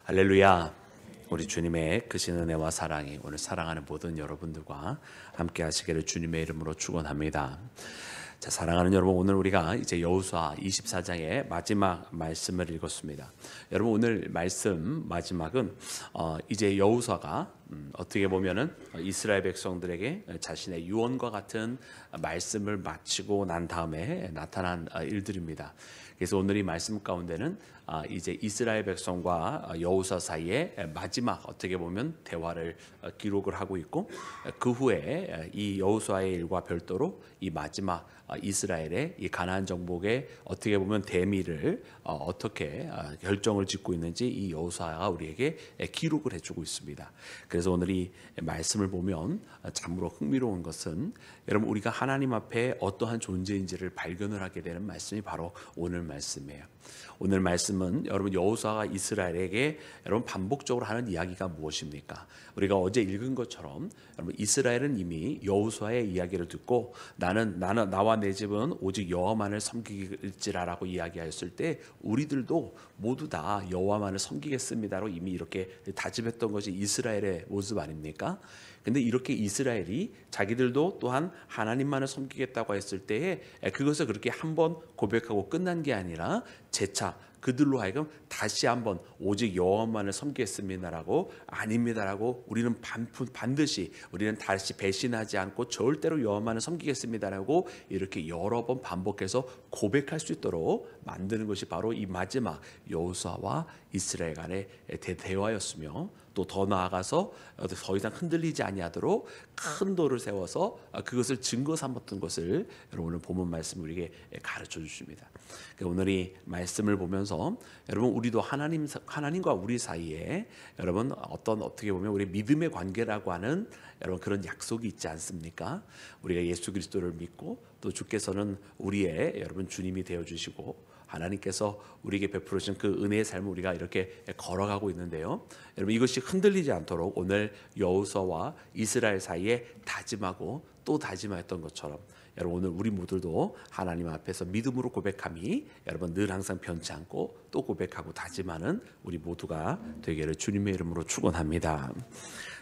할렐루야. 우리 주님의 크신 은혜와 사랑이 오늘 사랑하는 모든 여러분들과 함께 하시기를 주님의 이름으로 축원합니다. 자, 사랑하는 여러분, 오늘 우리가 이제 여호수아 24장의 마지막 말씀을 읽었습니다. 여러분, 오늘 말씀 마지막은 이제 여호수아가 어떻게 보면은 이스라엘 백성들에게 자신의 유언과 같은 말씀을 마치고 난 다음에 나타난 일들입니다. 그래서 오늘 이 말씀 가운데는 이제 이스라엘 백성과 여호수아 사이에 마지막 어떻게 보면 대화를 기록을 하고 있고, 그 후에 이 여호수아의 일과 별도로 이 마지막 이스라엘의 이 가나안 정복의 어떻게 보면 대미를 어떻게 결정을 짓고 있는지 이 여호수아가 우리에게 기록을 해주고 있습니다. 그래서 오늘 이 말씀을 보면 참으로 흥미로운 것은 여러분, 우리가 하나님 앞에 어떠한 존재인지를 발견을 하게 되는 말씀이 바로 오늘 말씀이에요. 오늘 말씀은 여러분, 여호수아가 이스라엘에게 여러분 반복적으로 하는 이야기가 무엇입니까? 우리가 어제 읽은 것처럼 여러분, 이스라엘은 이미 여호수아의 이야기를 듣고 나와 내 집은 오직 여호와만을 섬기지라라고 이야기하였을 때 우리들도 모두 다 여호와만을 섬기겠습니다로 이미 이렇게 다짐했던 것이 이스라엘의 모습 아닙니까? 근데 이렇게 이스라엘이 자기들도 또한 하나님만을 섬기겠다고 했을 때에 그것을 그렇게 한번 고백하고 끝난 게 아니라 재차 그들로 하여금 다시 한번 오직 여호와만을 섬기겠습니다라고 아닙니다라고 우리는 반드시 우리는 다시 배신하지 않고 절대로 여호와만을 섬기겠습니다라고 이렇게 여러 번 반복해서 고백할 수 있도록 만드는 것이 바로 이 마지막 여호수아와 이스라엘 간의 대화였으며, 또 더 나아가서 더 이상 흔들리지 아니하도록 큰 돌을 세워서 그것을 증거 삼았던 것을 여러분 오늘 본문 말씀 우리에게 가르쳐 주십니다. 오늘 이 말씀을 보면서 여러분, 우리도 하나님과 우리 사이에 여러분 어떻게 보면 우리 믿음의 관계라고 하는 여러분 그런 약속이 있지 않습니까? 우리가 예수 그리스도를 믿고 또 주께서는 우리의 여러분 주님이 되어 주시고 하나님께서 우리에게 베풀어 주신 그 은혜의 삶을 우리가 이렇게 걸어가고 있는데요. 여러분, 이것이 흔들리지 않도록 오늘 여호수아와 이스라엘 사이에 다짐하고 또 다짐하였던 것처럼 여러분, 오늘 우리 모두도 하나님 앞에서 믿음으로 고백함이 여러분 늘 항상 변치 않고 또 고백하고 다짐하는 우리 모두가 되기를 주님의 이름으로 축원합니다.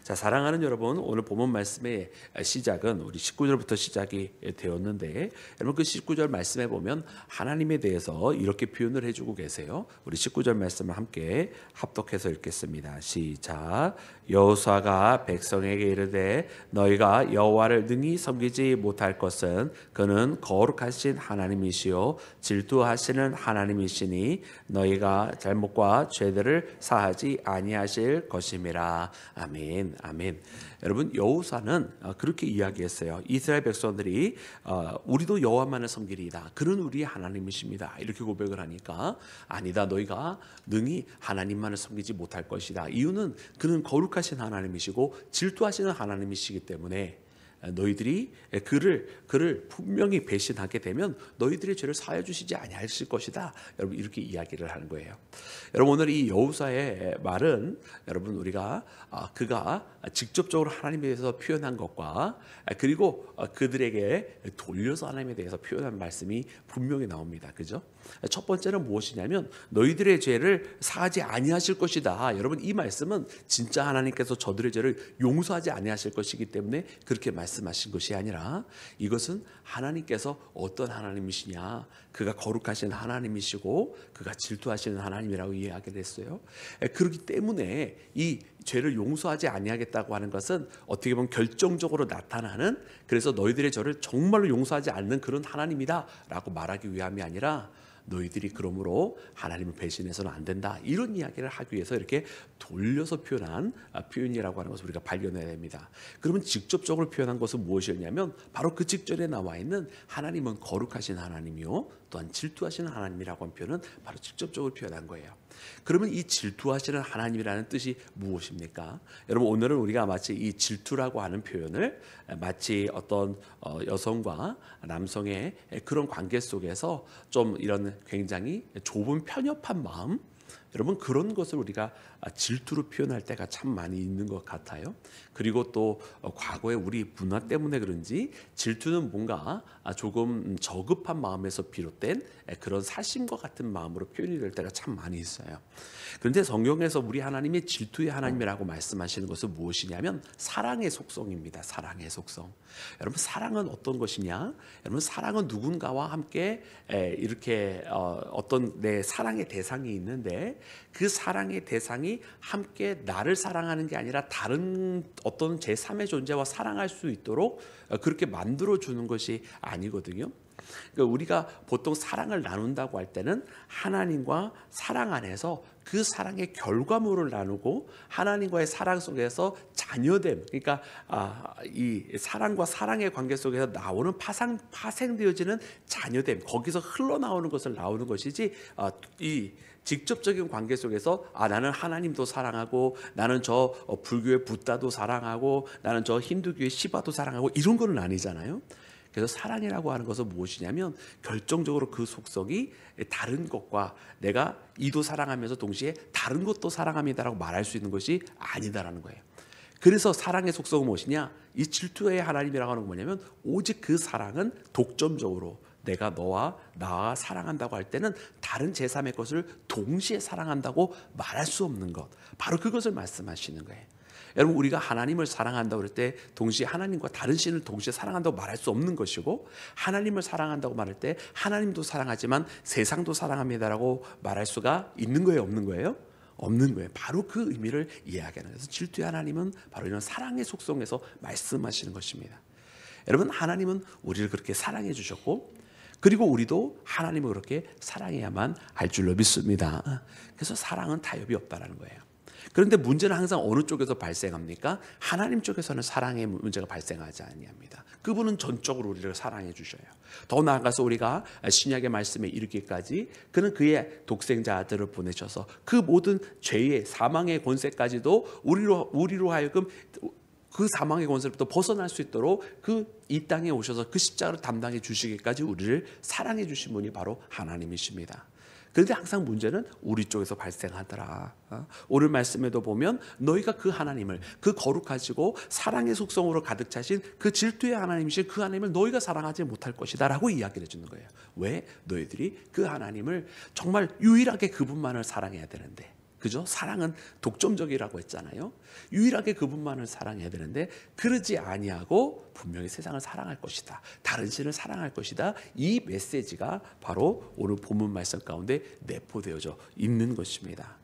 자, 사랑하는 여러분, 오늘 본문 말씀의 시작은 우리 19절부터 시작이 되었는데, 여러분 그 19절 말씀에 보면 하나님에 대해서 이렇게 표현을 해주고 계세요. 우리 19절 말씀을 함께 합독해서 읽겠습니다. 시작. 여호수아가 백성에게 이르되 너희가 여호와를 능히 섬기지 못할 것은 그는 거룩하신 하나님이시요 질투하시는 하나님이시니 너희가 잘못과 죄들을 사하지 아니하실 것임이라. 아멘. 아멘. 여러분, 여호수아는 그렇게 이야기했어요. 이스라엘 백성들이 우리도 여호와만을 섬기리이다. 그는 우리의 하나님이십니다. 이렇게 고백을 하니까 아니다, 너희가 능히 하나님만을 섬기지 못할 것이다. 이유는 그는 거룩하신 하나님이시고 질투하시는 하나님이시기 때문에 너희들이 그를 분명히 배신하게 되면 너희들의 죄를 사하여 주시지 아니하실 것이다. 여러분, 이렇게 이야기를 하는 거예요. 여러분, 오늘 이 여호수아의 말은 여러분 우리가 그가 직접적으로 하나님에 대해서 표현한 것과 그리고 그들에게 돌려서 하나님에 대해서 표현한 말씀이 분명히 나옵니다. 그죠? 첫 번째는 무엇이냐면 너희들의 죄를 사하지 아니하실 것이다. 여러분, 이 말씀은 진짜 하나님께서 저들의 죄를 용서하지 아니하실 것이기 때문에 그렇게 말씀하신 것이 아니라 이것은 하나님께서 어떤 하나님이시냐, 그가 거룩하신 하나님이시고 그가 질투하시는 하나님이라고 이야기를 했어요. 그렇기 때문에 이 죄를 용서하지 아니하겠다고 하는 것은 어떻게 보면 결정적으로 나타나는, 그래서 너희들의 죄를 정말로 용서하지 않는 그런 하나님이다 라고 말하기 위함이 아니라 너희들이 그러므로 하나님을 배신해서는 안 된다, 이런 이야기를 하기 위해서 이렇게 돌려서 표현한 표현이라고 하는 것을 우리가 발견해야 됩니다. 그러면 직접적으로 표현한 것은 무엇이었냐면 바로 그 직전에 나와 있는 하나님은 거룩하신 하나님이요 또한 질투하시는 하나님이라고 하는 표현은 바로 직접적으로 표현한 거예요. 그러면 이 질투하시는 하나님이라는 뜻이 무엇입니까? 여러분, 오늘은 우리가 마치 이 질투라고 하는 표현을 마치 어떤 여성과 남성의 그런 관계 속에서 좀 이런 굉장히 좁은 편협한 마음, 여러분 그런 것을 우리가 질투로 표현할 때가 참 많이 있는 것 같아요. 그리고 또 과거에 우리 문화 때문에 그런지 질투는 뭔가 조금 저급한 마음에서 비롯된 그런 사심과 같은 마음으로 표현이 될 때가 참 많이 있어요. 그런데 성경에서 우리 하나님이 질투의 하나님이라고 말씀하시는 것은 무엇이냐면 사랑의 속성입니다. 사랑의 속성. 여러분 사랑은 어떤 것이냐? 여러분 사랑은 누군가와 함께 이렇게 어떤 내 사랑의 대상이 있는데 그 사랑의 대상이 함께 나를 사랑하는 게 아니라 다른 어떤 제3의 존재와 사랑할 수 있도록 그렇게 만들어주는 것이 아니거든요. 그러니까 우리가 보통 사랑을 나눈다고 할 때는 하나님과 사랑 안에서 그 사랑의 결과물을 나누고 하나님과의 사랑 속에서 자녀됨, 그러니까 이 사랑과 사랑의 관계 속에서 나오는 파생되어지는 자녀됨, 거기서 흘러나오는 것을 나오는 것이지 이 직접적인 관계 속에서 나는 하나님도 사랑하고 나는 저 불교의 붓다도 사랑하고 나는 저 힌두교의 시바도 사랑하고 이런 거는 아니잖아요. 그래서 사랑이라고 하는 것은 무엇이냐면 결정적으로 그 속성이 다른 것과 내가 이도 사랑하면서 동시에 다른 것도 사랑합니다라고 말할 수 있는 것이 아니다라는 거예요. 그래서 사랑의 속성은 무엇이냐? 이 질투의 하나님이라고 하는 건 뭐냐면 오직 그 사랑은 독점적으로 내가 너와 나와 사랑한다고 할 때는 다른 제3의 것을 동시에 사랑한다고 말할 수 없는 것, 바로 그것을 말씀하시는 거예요. 여러분 우리가 하나님을 사랑한다고 할 때 동시에 하나님과 다른 신을 동시에 사랑한다고 말할 수 없는 것이고, 하나님을 사랑한다고 말할 때 하나님도 사랑하지만 세상도 사랑합니다라고 말할 수가 있는 거예요, 없는 거예요? 없는 거예요. 바로 그 의미를 이해하게 하는 거예요. 질투의 하나님은 바로 이런 사랑의 속성에서 말씀하시는 것입니다. 여러분 하나님은 우리를 그렇게 사랑해 주셨고 그리고 우리도 하나님을 그렇게 사랑해야만 할 줄로 믿습니다. 그래서 사랑은 타협이 없다라는 거예요. 그런데 문제는 항상 어느 쪽에서 발생합니까? 하나님 쪽에서는 사랑의 문제가 발생하지 아니합니다. 그분은 전적으로 우리를 사랑해 주셔요. 더 나아가서 우리가 신약의 말씀에 이르기까지 그는 그의 독생자 아들을 보내셔서 그 모든 죄의 사망의 권세까지도 우리로 하여금 그 사망의 권세로부터 벗어날 수 있도록 이 땅에 오셔서 그 십자가를 담당해 주시기까지 우리를 사랑해 주신 분이 바로 하나님이십니다. 그런데 항상 문제는 우리 쪽에서 발생하더라. 오늘 말씀에도 보면 너희가 그 하나님을, 그 거룩하시고 사랑의 속성으로 가득 차신 그 질투의 하나님이신 그 하나님을 너희가 사랑하지 못할 것이다 라고 이야기를 해주는 거예요. 왜? 너희들이 그 하나님을 정말 유일하게 그분만을 사랑해야 되는데, 그죠? 사랑은 독점적이라고 했잖아요. 유일하게 그분만을 사랑해야 되는데 그러지 아니하고 분명히 세상을 사랑할 것이다, 다른 신을 사랑할 것이다, 이 메시지가 바로 오늘 본문 말씀 가운데 내포되어져 있는 것입니다.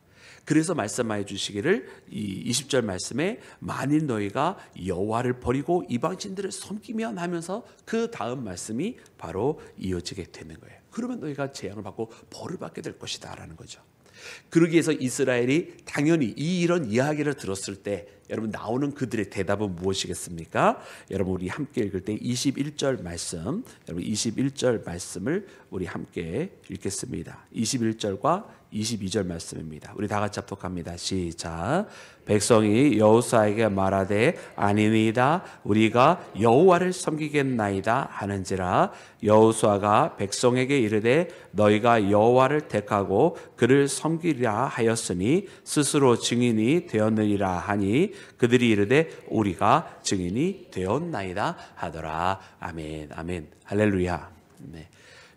그래서 말씀하여 주시기를 이 20절 말씀에 만일 너희가 여호와를 버리고 이방신들을 섬기면 하면서 그 다음 말씀이 바로 이어지게 되는 거예요. 그러면 너희가 재앙을 받고 벌을 받게 될 것이다 라는 거죠. 그러기 위해서 이스라엘이 당연히 이런 이야기를 들었을 때 여러분 나오는 그들의 대답은 무엇이겠습니까? 여러분 우리 함께 읽을 때 21절 말씀, 여러분 21절 말씀을 우리 함께 읽겠습니다. 21절과 22절 말씀입니다. 우리 다 같이 합독합니다. 시작. 백성이 여호수아에게 말하되 아니니이다 우리가 여호와를 섬기겠나이다 하는지라. 여호수아가 백성에게 이르되 너희가 여호와를 택하고 그를 섬기리라 하였으니 스스로 증인이 되었느니라 하니 그들이 이르되 우리가 증인이 되었나이다 하더라. 아멘, 아멘, 할렐루야. 네.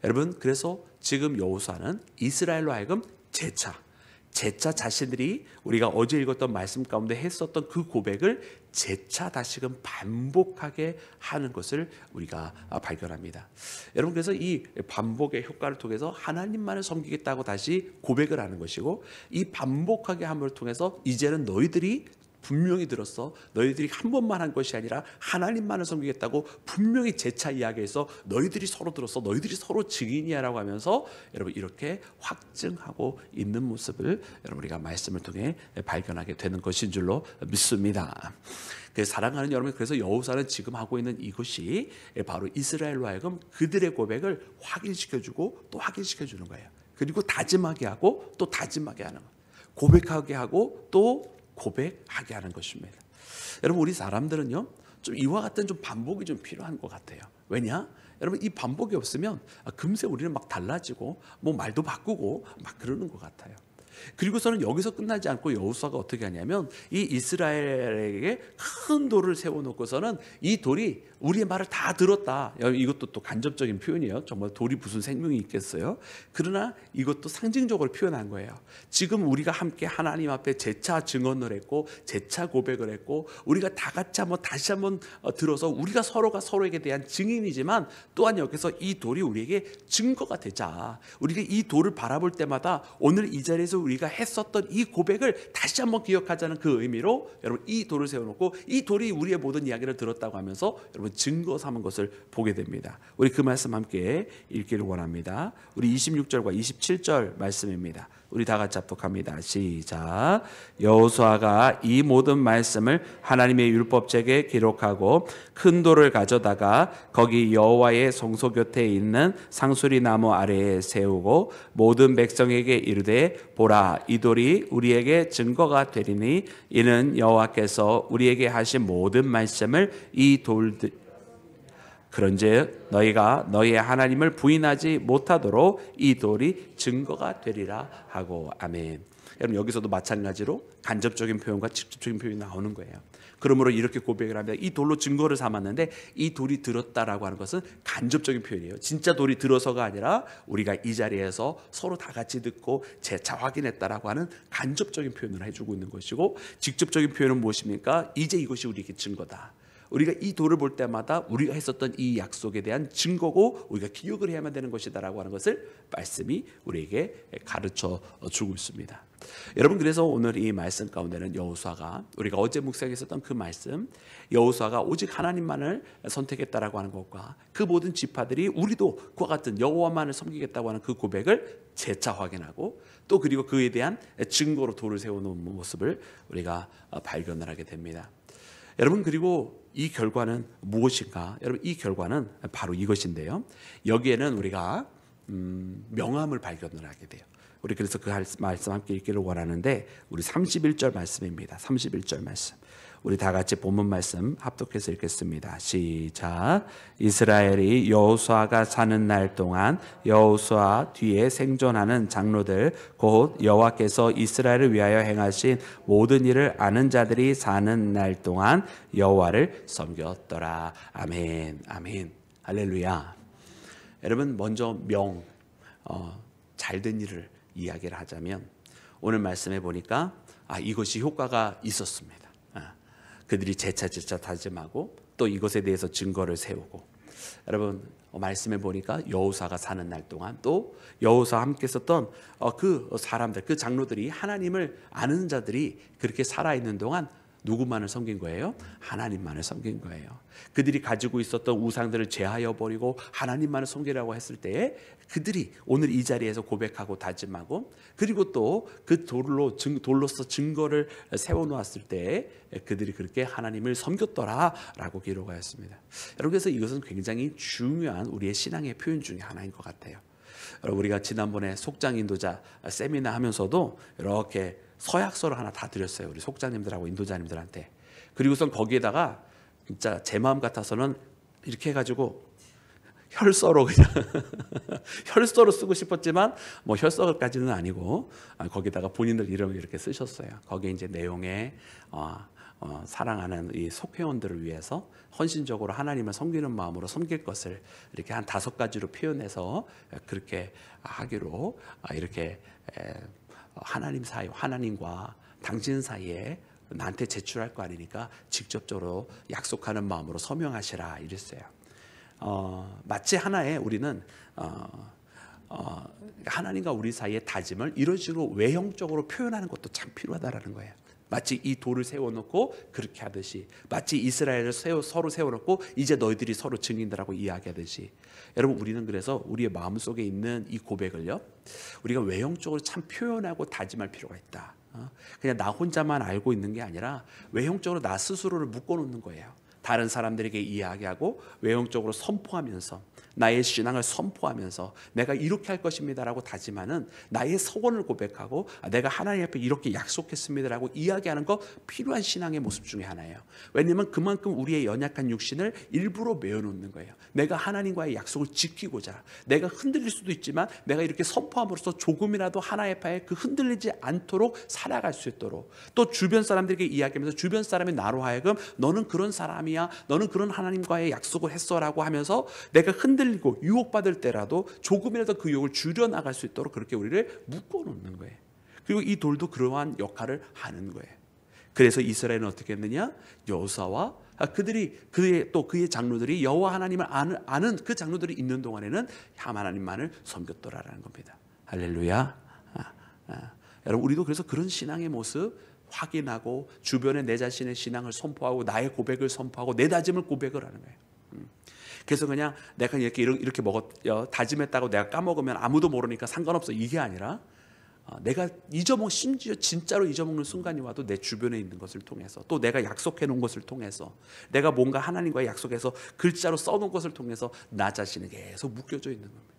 여러분 그래서 지금 여호수아는 이스라엘로 하여금 재차 자신들이 우리가 어제 읽었던 말씀 가운데 했었던 그 고백을 재차 다시금 반복하게 하는 것을 우리가 발견합니다. 여러분 그래서 이 반복의 효과를 통해서 하나님만을 섬기겠다고 다시 고백을 하는 것이고, 이 반복하게 함을 통해서 이제는 너희들이 분명히 들었어, 너희들이 한 번만 한 것이 아니라 하나님만을 섬기겠다고 분명히 재차 이야기해서 너희들이 서로 들었어, 너희들이 서로 증인이야 라고 하면서 여러분 이렇게 확증하고 있는 모습을 여러분 우리가 말씀을 통해 발견하게 되는 것인 줄로 믿습니다. 사랑하는 여러분, 그래서 여호수아는 지금 하고 있는 이것이 바로 이스라엘로 하여금 그들의 고백을 확인시켜주고 또 확인시켜주는 거예요. 그리고 다짐하게 하고 또 다짐하게 하는 거예요. 고백하게 하고 또 고백하게 하는 것입니다. 여러분 우리 사람들은요 좀 이와 같은 좀 반복이 좀 필요한 것 같아요. 왜냐? 여러분 이 반복이 없으면 금세 우리는 막 달라지고 뭐 말도 바꾸고 막 그러는 것 같아요. 그리고서는 여기서 끝나지 않고 여호수아가 어떻게 하냐면 이 이스라엘에게 큰 돌을 세워놓고서는 이 돌이 우리의 말을 다 들었다. 이것도 또 간접적인 표현이에요. 정말 돌이 무슨 생명이 있겠어요? 그러나 이것도 상징적으로 표현한 거예요. 지금 우리가 함께 하나님 앞에 재차 증언을 했고 재차 고백을 했고 우리가 다 같이 다시 한번 들어서 우리가 서로가 서로에게 대한 증인이지만 또한 여기서 이 돌이 우리에게 증거가 되자. 우리가 이 돌을 바라볼 때마다 오늘 이 자리에서 우리가 했었던 이 고백을 다시 한번 기억하자는 그 의미로 여러분 이 돌을 세워놓고 이 돌이 우리의 모든 이야기를 들었다고 하면서 여러분 증거 삼은 것을 보게 됩니다. 우리 그 말씀 함께 읽기를 원합니다. 우리 26절과 27절 말씀입니다. 우리 다 같이 합독합니다. 시작. 여호수아가 이 모든 말씀을 하나님의 율법책에 기록하고 큰 돌을 가져다가 거기 여호와의 성소 곁에 있는 상수리 나무 아래에 세우고 모든 백성에게 이르되 보라 이 돌이 우리에게 증거가 되리니 이는 여호와께서 우리에게 하신 모든 말씀을 이 돌들 그런즉 너희가 너희의 하나님을 부인하지 못하도록 이 돌이 증거가 되리라 하고 아멘. 여러분 여기서도 마찬가지로 간접적인 표현과 직접적인 표현이 나오는 거예요. 그러므로 이렇게 고백을 합니다. 이 돌로 증거를 삼았는데 이 돌이 들었다라고 하는 것은 간접적인 표현이에요. 진짜 돌이 들어서가 아니라 우리가 이 자리에서 서로 다 같이 듣고 재차 확인했다라고 하는 간접적인 표현을 해주고 있는 것이고 직접적인 표현은 무엇입니까? 이제 이것이 우리에게 증거다. 우리가 이 돌을 볼 때마다 우리가 했었던 이 약속에 대한 증거고 우리가 기억을 해야만 되는 것이다라고 하는 것을 말씀이 우리에게 가르쳐 주고 있습니다. 여러분 그래서 오늘 이 말씀 가운데는 여호수아가 우리가 어제 묵상했었던 그 말씀 여호수아가 오직 하나님만을 선택했다라고 하는 것과 그 모든 지파들이 우리도 그와 같은 여호와만을 섬기겠다고 하는 그 고백을 재차 확인하고 또 그리고 그에 대한 증거로 돌을 세워놓은 모습을 우리가 발견을 하게 됩니다. 여러분 그리고 이 결과는 무엇인가? 여러분 이 결과는 바로 이것인데요. 여기에는 우리가 명함을 발견을 하게 돼요. 우리 그래서 그 말씀 함께 읽기를 원하는데 우리 31절 말씀입니다. 31절 말씀. 우리 다 같이 본문 말씀 합독해서 읽겠습니다. 시작. 이스라엘이 여호수아가 사는 날 동안 여호수아 뒤에 생존하는 장로들 곧 여호와께서 이스라엘을 위하여 행하신 모든 일을 아는 자들이 사는 날 동안 여호와를 섬겼더라. 아멘. 아멘. 할렐루야. 여러분 먼저 잘된 일을 이야기를 하자면 오늘 말씀해 보니까 이것이 효과가 있었습니다. 그들이 재차 다짐하고 또 이것에 대해서 증거를 세우고 여러분 말씀해 보니까 여호수아가 사는 날 동안 또 여호수아와 함께 있었던 그 사람들 그 장로들이 하나님을 아는 자들이 그렇게 살아있는 동안 누구만을 섬긴 거예요? 하나님만을 섬긴 거예요. 그들이 가지고 있었던 우상들을 제하여 버리고 하나님만을 섬기라고 했을 때에 그들이 오늘 이 자리에서 고백하고 다짐하고 그리고 또 그 돌로서 증거를 세워놓았을 때에 그들이 그렇게 하나님을 섬겼더라라고 기록하였습니다. 여러분 그래서 이것은 굉장히 중요한 우리의 신앙의 표현 중에 하나인 것 같아요. 우리가 지난번에 속장 인도자 세미나 하면서도 이렇게 서약서를 하나 다 드렸어요. 우리 속장님들하고 인도자님들한테. 그리고선 거기에다가 진짜 제 마음 같아서는 이렇게 해가지고 혈서로 그냥 혈서로 쓰고 싶었지만 뭐 혈서까지는 아니고 거기다가 본인들 이름을 이렇게 쓰셨어요. 거기에 이제 내용에 사랑하는 이 속회원들을 위해서 헌신적으로 하나님을 섬기는 마음으로 섬길 것을 이렇게 한 5가지로 표현해서 그렇게 하기로 이렇게 하나님과 당신 사이에 나한테 제출할 거 아니니까 직접적으로 약속하는 마음으로 서명하시라 이랬어요. 마치 하나의 우리는 하나님과 우리 사이의 다짐을 이런 식으로 외형적으로 표현하는 것도 참 필요하다라는 거예요. 마치 이 돌을 세워놓고 그렇게 하듯이 마치 이스라엘을 서로 세워놓고 이제 너희들이 서로 증인들하고 이야기하듯이 여러분 우리는 그래서 우리의 마음속에 있는 이 고백을요 우리가 외형적으로 참 표현하고 다짐할 필요가 있다. 그냥 나 혼자만 알고 있는 게 아니라 외형적으로 나 스스로를 묶어놓는 거예요. 다른 사람들에게 이야기하고 외형적으로 선포하면서 나의 신앙을 선포하면서 내가 이렇게 할 것입니다라고 다짐하는 나의 서원을 고백하고 내가 하나님 앞에 이렇게 약속했습니다라고 이야기하는 거 필요한 신앙의 모습 중에 하나예요. 왜냐하면 그만큼 우리의 연약한 육신을 일부러 메어놓는 거예요. 내가 하나님과의 약속을 지키고자, 내가 흔들릴 수도 있지만 내가 이렇게 선포함으로써 조금이라도 하나님 앞에 그 흔들리지 않도록 살아갈 수 있도록, 또 주변 사람들에게 이야기하면서 주변 사람이 나로 하여금 너는 그런 사람이야, 너는 그런 하나님과의 약속을 했어라고 하면서 내가 흔들리고 유혹받을 때라도 조금이라도 그 유혹을 줄여나갈 수 있도록 그렇게 우리를 묶어놓는 거예요. 그리고 이 돌도 그러한 역할을 하는 거예요. 그래서 이스라엘은 어떻게 했느냐? 여호수아와 그의 장로들이 여호와 하나님을 아는 그 장로들이 있는 동안에는 하나님만을 섬겼더라라는 겁니다. 할렐루야. 여러분, 우리도 그래서 그런 신앙의 모습 확인하고 주변에 내 자신의 신앙을 선포하고 나의 고백을 선포하고 내 다짐을 고백을 하는 거예요. 그래서 그냥 내가 이렇게 다짐했다고 내가 까먹으면 아무도 모르니까 상관없어, 이게 아니라 내가 심지어 진짜로 잊어먹는 순간이 와도 내 주변에 있는 것을 통해서, 또 내가 약속해 놓은 것을 통해서, 내가 뭔가 하나님과의 약속해서 글자로 써놓은 것을 통해서 나 자신이 계속 묶여져 있는 겁니다.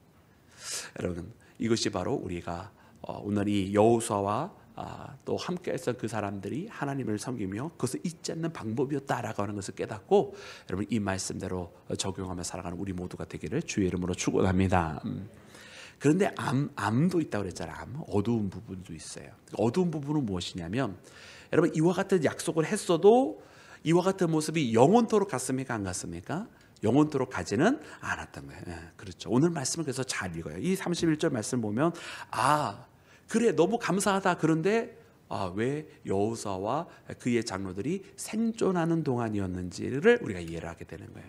여러분, 이것이 바로 우리가 오늘 이 여호수아와 또 함께했던 그 사람들이 하나님을 섬기며 그것을 잊지 않는 방법이었다라고 하는 것을 깨닫고, 여러분 이 말씀대로 적용하며 살아가는 우리 모두가 되기를 주의 이름으로 축원합니다. 그런데 암도 있다고 그랬잖아요. 어두운 부분도 있어요. 어두운 부분은 무엇이냐면, 여러분 이와 같은 약속을 했어도 이와 같은 모습이 영원토록 갔습니까? 안 갔습니까? 영원토록 가지는 않았던 거예요. 그렇죠. 오늘 말씀을 그래서 잘 읽어요. 이 31절 말씀 보면 그래 너무 감사하다. 그런데 왜 여호수아와 그의 장로들이 생존하는 동안이었는지를 우리가 이해를 하게 되는 거예요.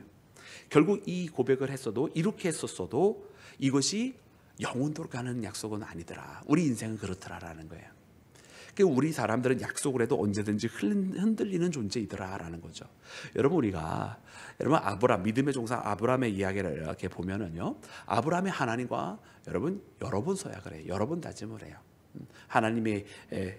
결국 이 고백을 했어도, 이렇게 했었어도 이것이 영원토록 가는 약속은 아니더라. 우리 인생은 그렇더라라는 거예요. 우리 사람들은 약속을 해도 언제든지 흔들리는 존재이더라라는 거죠. 여러분 아브라함, 믿음의 종사 아브라함의 이야기를 이렇게 보면은요, 아브라함이 하나님과 여러 번 서약을 해요. 여러 번 다짐을 해요. 하나님이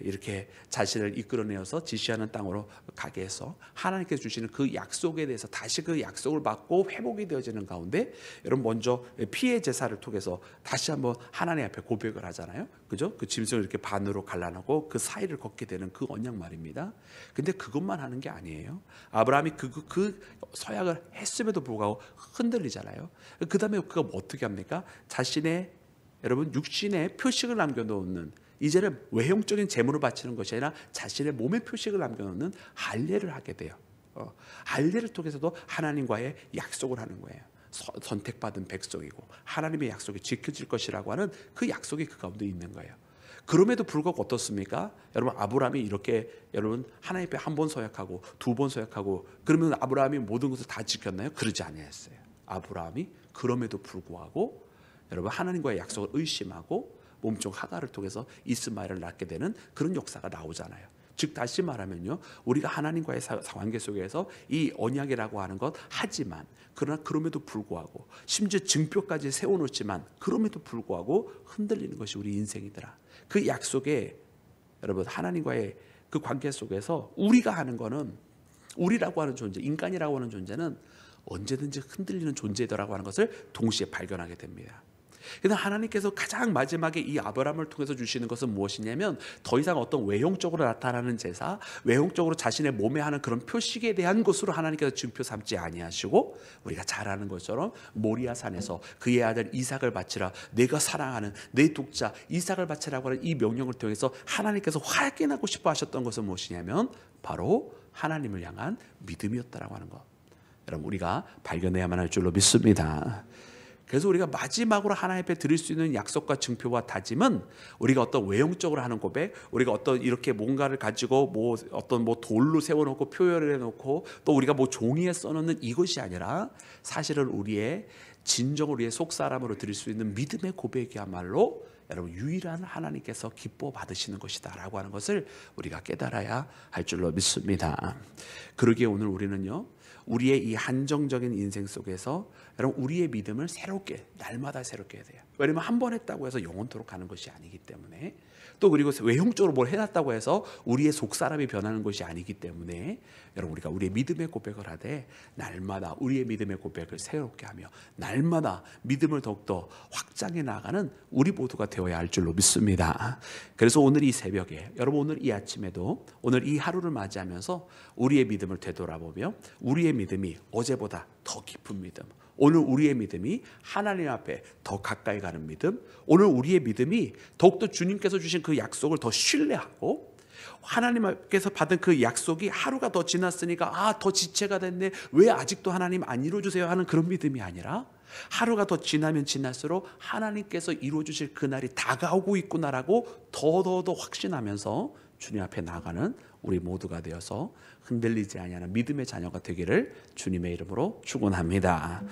이렇게 자신을 이끌어내어서 지시하는 땅으로 가게 해서 하나님께서 주시는 그 약속에 대해서 다시 그 약속을 받고 회복이 되어지는 가운데, 여러분 먼저 피의 제사를 통해서 다시 한번 하나님 앞에 고백을 하잖아요. 그죠? 그 짐승을 이렇게 반으로 갈라놓고 그 사이를 걷게 되는 그 언약 말입니다. 근데 그것만 하는 게 아니에요. 아브라함이 그 서약을 했음에도 불구하고 흔들리잖아요. 그 다음에 그가 어떻게 합니까? 자신의 육신의 표식을 남겨놓는, 이제는 외형적인 제물을 바치는 것이 아니라 자신의 몸의 표식을 남겨놓는 할례를 하게 돼요. 할례를 통해서도 하나님과의 약속을 하는 거예요. 선택받은 백성이고 하나님의 약속이 지켜질 것이라고 하는 그 약속이 그 가운데 있는 거예요. 그럼에도 불구하고 어떻습니까? 여러분 아브라함이 이렇게 하나님 앞에 한 번 서약하고 두 번 서약하고 그러면 아브라함이 모든 것을 다 지켰나요? 그러지 아니했어요. 아브라함이 그럼에도 불구하고 여러분 하나님과의 약속을 의심하고 몸종 하가를 통해서 이스마엘을 낳게 되는 그런 역사가 나오잖아요. 즉 다시 말하면요, 우리가 하나님과의 관계 속에서 이 언약이라고 하는 것 하지만, 그러나 그럼에도 불구하고 심지어 증표까지 세워놓지만 그럼에도 불구하고 흔들리는 것이 우리 인생이더라. 그 약속에 여러분 하나님과의 그 관계 속에서 우리가 하는 거는, 우리라고 하는 존재, 인간이라고 하는 존재는 언제든지 흔들리는 존재더라고 하는 것을 동시에 발견하게 됩니다. 그런데 하나님께서 가장 마지막에 이 아브라함을 통해서 주시는 것은 무엇이냐면, 더 이상 어떤 외형적으로 나타나는 제사, 외형적으로 자신의 몸에 하는 그런 표식에 대한 것으로 하나님께서 증표 삼지 아니하시고, 우리가 잘 아는 것처럼 모리아 산에서 그의 아들 이삭을 바치라, 내가 사랑하는 내 독자 이삭을 바치라고 하는 이 명령을 통해서 하나님께서 확인하고 싶어 하셨던 것은 무엇이냐면 바로 하나님을 향한 믿음이었다라고 하는 것, 여러분 우리가 발견해야만 할 줄로 믿습니다. 그래서 우리가 마지막으로 하나님 앞에 드릴 수 있는 약속과 증표와 다짐은, 우리가 어떤 외형적으로 하는 고백, 우리가 어떤 이렇게 뭔가를 가지고 어떤 돌로 세워놓고 표현을 해놓고 또 우리가 종이에 써놓는 이것이 아니라, 사실은 우리의 진정으로 우리의 속사람으로 드릴 수 있는 믿음의 고백이야말로 여러분 유일한 하나님께서 기뻐 받으시는 것이다라고 하는 것을 우리가 깨달아야 할 줄로 믿습니다. 그러기에 오늘 우리는요, 우리의 이 한정적인 인생 속에서 여러분 우리의 믿음을 새롭게 날마다 새롭게 해야 돼요. 왜냐면 한 번 했다고 해서 영원토록 가는 것이 아니기 때문에, 또 그리고 외형적으로 뭘 해놨다고 해서 우리의 속사람이 변하는 것이 아니기 때문에 여러분 우리가 우리의 믿음의 고백을 하되 날마다 우리의 믿음의 고백을 새롭게 하며 날마다 믿음을 더욱더 확장해 나가는 우리 모두가 되어야 할 줄로 믿습니다. 그래서 오늘 이 새벽에 여러분 오늘 이 아침에도 오늘 이 하루를 맞이하면서 우리의 믿음을 되돌아보며 우리의 믿음이 어제보다 더 깊은 믿음, 오늘 우리의 믿음이 하나님 앞에 더 가까이 가는 믿음, 오늘 우리의 믿음이 더욱더 주님께서 주신 그 약속을 더 신뢰하고 하나님께서 받은 그 약속이 하루가 더 지났으니까 더 지체가 됐네, 왜 아직도 하나님 안 이루어주세요 하는 그런 믿음이 아니라 하루가 더 지나면 지날수록 하나님께서 이루어주실 그날이 다가오고 있구나라고 더 확신하면서 주님 앞에 나가는 우리 모두가 되어서 흔들리지 아니하는 믿음의 자녀가 되기를 주님의 이름으로 축원합니다.